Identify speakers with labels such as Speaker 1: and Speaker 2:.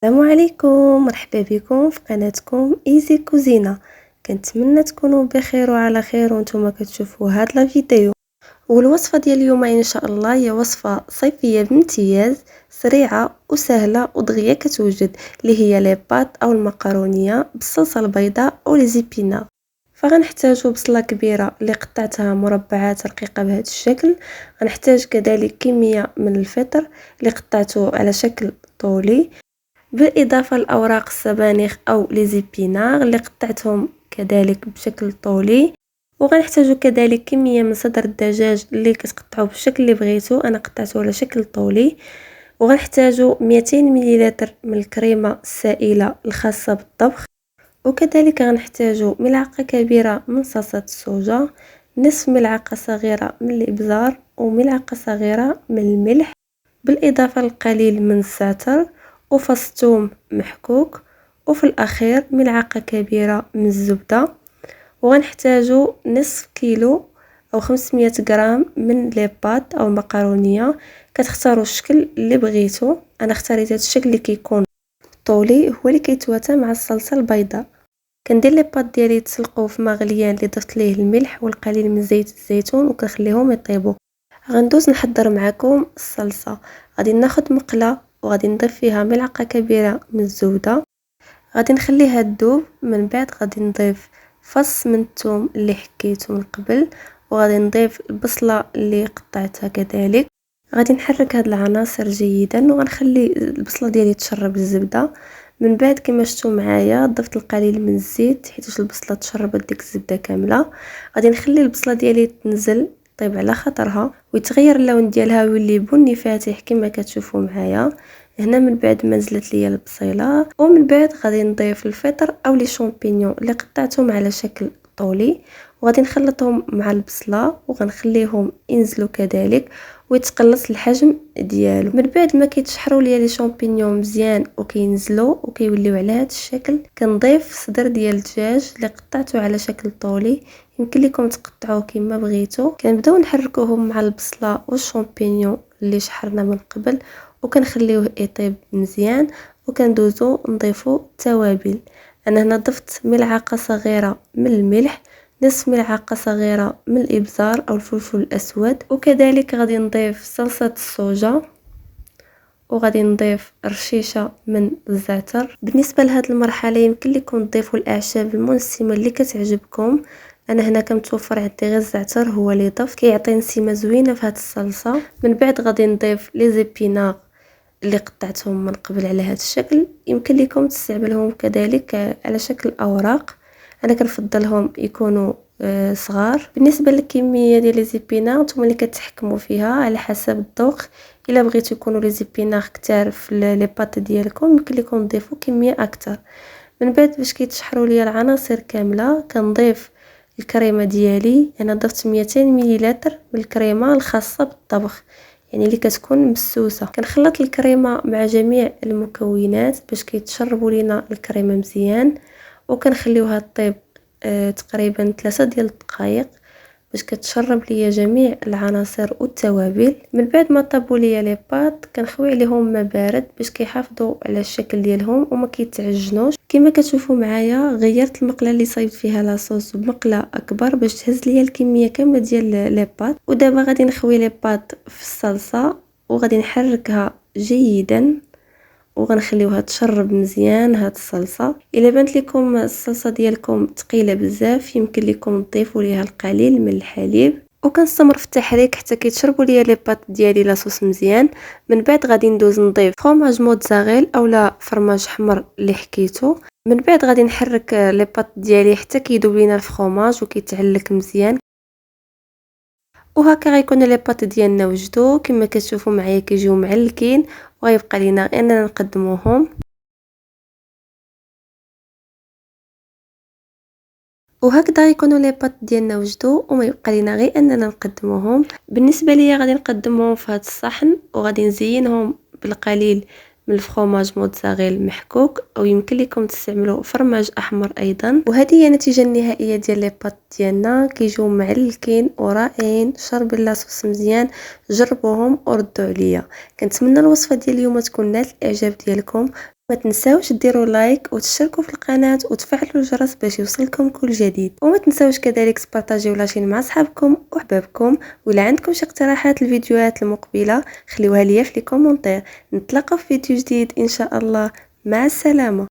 Speaker 1: السلام عليكم، مرحبا بكم في قناتكم ايزي كوزينه. كنتمنى تكونوا بخير وعلى خير وانتم كتشوفوا هاد لا فيديو. والوصفه ديال اليوم ان شاء الله هي وصفه صيفيه بامتياز، سريعه وسهله ودغيا كتوجد، اللي هي لي بات او المقرونيه بالصلصه البيضاء او لي زيبينا. فغنحتاجو بصله كبيره اللي قطعتها مربعات رقيقه بهذا الشكل. غنحتاج كذلك كميه من الفطر اللي قطعته على شكل طولي، بالإضافة لأوراق السبانخ أو لي زيبينار اللي قطعتهم كذلك بشكل طولي. وغنحتاجو كذلك كمية من صدر الدجاج اللي كتقطعوه بالشكل اللي بغيتو، أنا قطعته على شكل طولي. وغنحتاجو 200 مليلتر من الكريمة السائلة الخاصة بالطبخ، وكذلك غنحتاجو ملعقة كبيرة من صلصة الصوجا، نصف ملعقة صغيرة من الإبزار، وملعقة صغيرة من الملح، بالإضافة للقليل من الزعتر وفص ثوم محكوك، وفي الأخير ملعقة كبيرة من الزبدة. وغنحتاجو نصف كيلو أو 500 غرام من لي بات أو المقرونية. كتختاروا الشكل اللي بغيتو، أنا اختاريت هذا الشكل اللي كيكون طولي، هو اللي كيتواتى مع الصلصة البيضاء. كندير لي بات ديالي يتسلقوا في ماء غليان اللي ضفت ليه الملح والقليل من زيت الزيتون وكنخليهم يطيبوا. غندوز نحضر معكم الصلصه. غادي ناخذ مقله وغادي نضيف فيها ملعقه كبيره من الزبده، غادي نخليها تذوب. من بعد غادي نضيف فص من الثوم اللي حكيته من قبل، وغادي نضيف البصله اللي قطعتها كذلك. غادي نحرك هاد العناصر جيدا وغنخلي البصله ديالي تشرب الزبده. من بعد كما شفتوا معايا ضفت القليل من الزيت حيت البصله تشربت ديك الزبده كامله. غادي نخلي البصله ديالي تنزل طيب على خاطرها ويتغير اللون ديالها ويولي بني فاتح كما كتشوفوا معايا هنا. من بعد ما نزلت ليا البصيله، ومن بعد غادي نضيف الفطر او لي شامبينيون اللي قطعتهم على شكل طولي، وغادي نخلطهم مع البصله وغنخليهم ينزلوا كذلك ويتقلص الحجم ديالو. من بعد ما كيتشحروا ليا لي شامبينيون مزيان وكينزلوا وكيوليو على هذا الشكل، كنضيف صدر ديال الدجاج اللي قطعته على شكل طولي. يمكن لكم تقطعوه كما بغيتو. كنبداو نحركوهم مع البصله والشامبينيون اللي شحرنا من قبل وكنخليوه يطيب مزيان. وكندوزو نضيفو التوابل. انا هنا ضفت ملعقه صغيره من الملح، نصف ملعقه صغيره من الابزار او الفلفل الاسود، وكذلك غادي نضيف صلصه الصوجا، وغادي نضيف رشيشه من الزعتر. بالنسبه لهاد المرحله يمكن لكم تضيفوا الاعشاب المنسمه اللي كتعجبكم. انا هنا كمتوفر عندي غير الزعتر هو اللي ضفت، كيعطي نسيمه زوينه في هاد الصلصه. من بعد غادي نضيف لي زيبينار اللي قطعتهم من قبل على هذا الشكل. يمكن لكم تستعملهم كذلك على شكل اوراق، انا كنفضلهم يكونوا صغار. بالنسبه للكميه ديال لي زيبينا نتوما اللي كتحكموا فيها على حسب الذوق. الا بغيتو يكونوا لي زيبينا كتار في لي بات ديالكم يمكن لكم تضيفوا كميه اكثر. من بعد باش كيتشحروا ليا العناصر كامله كنضيف الكريمه ديالي. انا ضفت 200 مليلتر من الكريمه الخاصه بالطبخ، يعني اللي كتكون مسوسه. كنخلط الكريمه مع جميع المكونات باش كيتشربوا لينا الكريمه مزيان، وكنخليوها طيب تقريبا 3 ديال الدقائق باش كتشرب ليا جميع العناصر والتوابل. من بعد ما طابوا ليا لي بات كنخوي عليهم ماء بارد باش كيحافظوا على الشكل ديالهم وما كيتعجنوش. كما كتشوفوا معايا غيرت المقله اللي صايبت فيها لاصوص بمقله اكبر باش تهز ليا الكميه كامله ديال لي بات. ودابا غادي نخوي لي بات في الصلصه وغادي نحركها جيدا وغنخليوها تشرب مزيان هاد الصلصه. الا بانت لكم الصلصه ديالكم ثقيله بزاف يمكن لكم تضيفوا ليها القليل من الحليب. وكنستمر في التحريك حتى كيتشربوا ليا لي بات ديالي لاصوص مزيان. من بعد غادي ندوز نضيف فروماج موتزاريل اولا فرماج حمر اللي حكيتو. من بعد غادي نحرك لي بات ديالي حتى كيذوب لينا الفرماج وكيتعلك مزيان. وهكا غيكون لي بات ديالنا وجدوا كما كتشوفوا معايا كيجيو معلكين، وغيبقى لينا اننا نقدموهم. وهكذا يكونوا لي بات ديالنا وجدوا وما يبقى لينا غير اننا نقدموهم. بالنسبه ليا غادي نقدمهم في هذا الصحن وغادي نزينهم بالقليل من الفرماج موتزاريل محكوك، او يمكن لكم تستعملوا فرماج احمر ايضا. وهذه هي النتيجه النهائيه ديال لي بات ديالنا، كيجيو معلكين ورائعين شاربين لاصوص مزيان. جربوهم وردوا عليا. كنتمنى الوصفه ديال اليوم تكون نالت الاعجاب ديالكم. ما تنساوش ديروا لايك وتشتركوا في القناة وتفعلوا الجرس باش يوصلكم كل جديد، وما تنساوش كذلك تبارطاجيو لاشين مع صحابكم وحبابكم. ولا عندكم شي اقتراحات الفيديوهات المقبلة خليوها ليا في لي كومونتير. نتلاقاو في فيديو جديد ان شاء الله. مع السلامة.